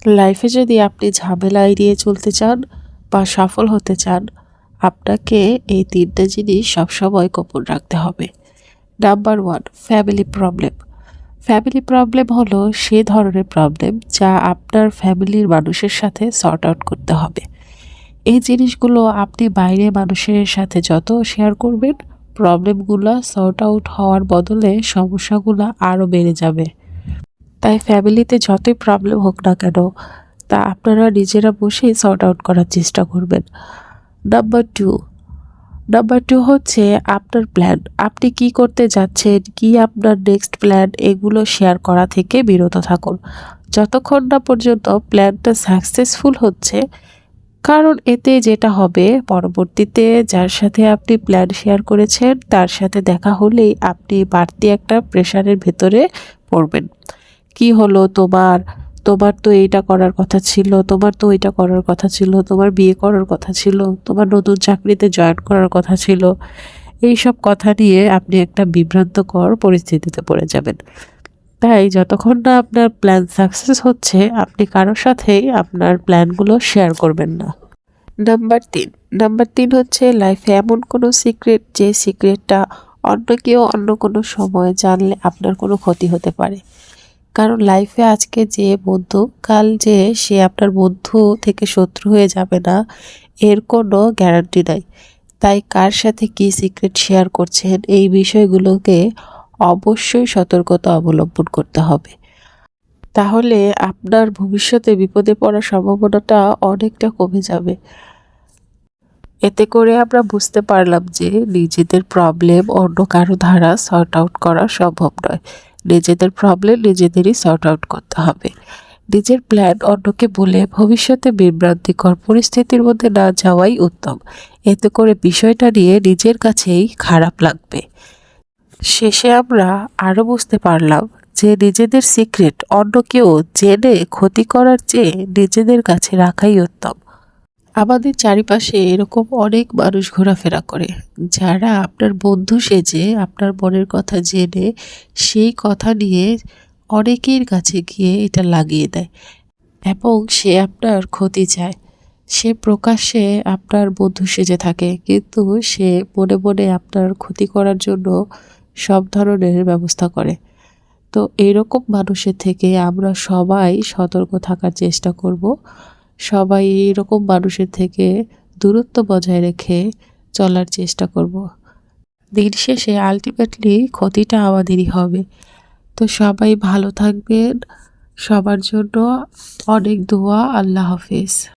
লাইফে যদি আপনি ঝামেলা এড়িয়ে চলতে চান বা সফল হতে চান, আপনাকে এই ৩টা জিনিস সবসময় গোপন রাখতে হবে। Number 1, family problem. Family problem হলো সে ধরনের প্রবলেম যা আপনার ফ্যামিলির মানুষের সাথে সর্ট আউট করতে হবে। এই জিনিসগুলো আপনি বাইরে মানুষের সাথে যত শেয়ার করবেন, প্রবলেমগুলো সর্ট আউট হওয়ার বদলে সমস্যাগুলো আরও বেড়ে যাবে। তাই ফ্যামিলিতে যতই প্রবলেম হোক না কেন, তা আপনারা নিজেরা বসেই সর্ট আউট করার চেষ্টা করবেন। নাম্বার 2 হচ্ছে আপনার প্ল্যান। আপনি কি করতে যাচ্ছেন, কি আপনার নেক্সট প্ল্যান, এগুলো শেয়ার করা থেকে বিরত থাকুন যতক্ষণ না পর্যন্ত প্ল্যানটা সাকসেসফুল হচ্ছে। কারণ এতে যেটা হবে, পরবর্তীতে যার সাথে আপনি প্ল্যান শেয়ার করেছেন তার সাথে দেখা হলেই আপনি বাড়তি একটা প্রেশারের ভেতরে পড়বেন। কি হলো তোমার? তোমার তো এইটা করার কথা ছিল, তোমার তো ওইটা করার কথা ছিল, তোমার বিয়ে করার কথা ছিল, তোমার নতুন চাকরিতে জয়েন করার কথা ছিল। এইসব কথা নিয়ে আপনি একটা বিভ্রান্তকর পরিস্থিতিতে পড়ে যাবেন। তাই যতক্ষণ না আপনার প্ল্যান সাকসেস হচ্ছে, আপনি কারোর সাথেই আপনার প্ল্যানগুলো শেয়ার করবেন না। নাম্বার 3 হচ্ছে লাইফে এমন কোনো সিক্রেট যে সিক্রেটটা অন্য কেউ অন্য কোনো সময় জানলে আপনার কোনো ক্ষতি হতে পারে। কারণ লাইফে আজকে যে বন্ধু, কাল যে সে আপনার বন্ধু থেকে শত্রু হয়ে যাবে না, এর কোনো গ্যারান্টি নাই। তাই কার সাথে কী সিক্রেট শেয়ার করছেন, এই বিষয়গুলোকে অবশ্যই সতর্কতা অবলম্বন করতে হবে। তাহলে আপনার ভবিষ্যতে বিপদে পড়ার সম্ভাবনাটা অনেকটা কমে যাবে। এতে করে আমরা বুঝতে পারলাম যে নিজেদের প্রবলেম অন্য কারো দ্বারা সর্ট আউট করা সম্ভব নয়। নিজেদের প্রবলেম নিজেদেরই সর্ট আউট করতে হবে। নিজের প্ল্যান অন্যকে বলে ভবিষ্যতে বিভ্রান্তিকর পরিস্থিতির মধ্যে না যাওয়াই উত্তম। এতে করে বিষয়টা নিয়ে নিজের কাছেই খারাপ লাগবে। শেষে আমরা আরও বুঝতে পারলাম যে নিজেদের সিক্রেট অন্য কেউ জেনে ক্ষতি করার চেয়ে নিজেদের কাছে রাখাই উত্তম। আমাদের চারিপাশে এরকম অনেক মানুষ ঘোরাফেরা করে, যারা আপনার বন্ধু সেজে আপনার মনের কথা জেনে সেই কথা নিয়ে অনেকের কাছে গিয়ে এটা লাগিয়ে দেয় এবং সে আপনার ক্ষতি চায়। সে প্রকাশ্যে আপনার বন্ধু সেজে থাকে, কিন্তু সে মনে মনে আপনার ক্ষতি করার জন্য সব ধরনের ব্যবস্থা করে। তো এরকম মানুষের থেকে আমরা সবাই সতর্ক থাকার চেষ্টা করব। সবাই এরকম মানুষের থেকে দূরত্ব বজায় রেখে চলার চেষ্টা করব। দিন শেষে আলটিমেটলি ক্ষতিটা আমাদেরই হবে। তো সবাই ভালো থাকবেন। সবার জন্য অনেক দোয়া। আল্লাহ হাফেজ।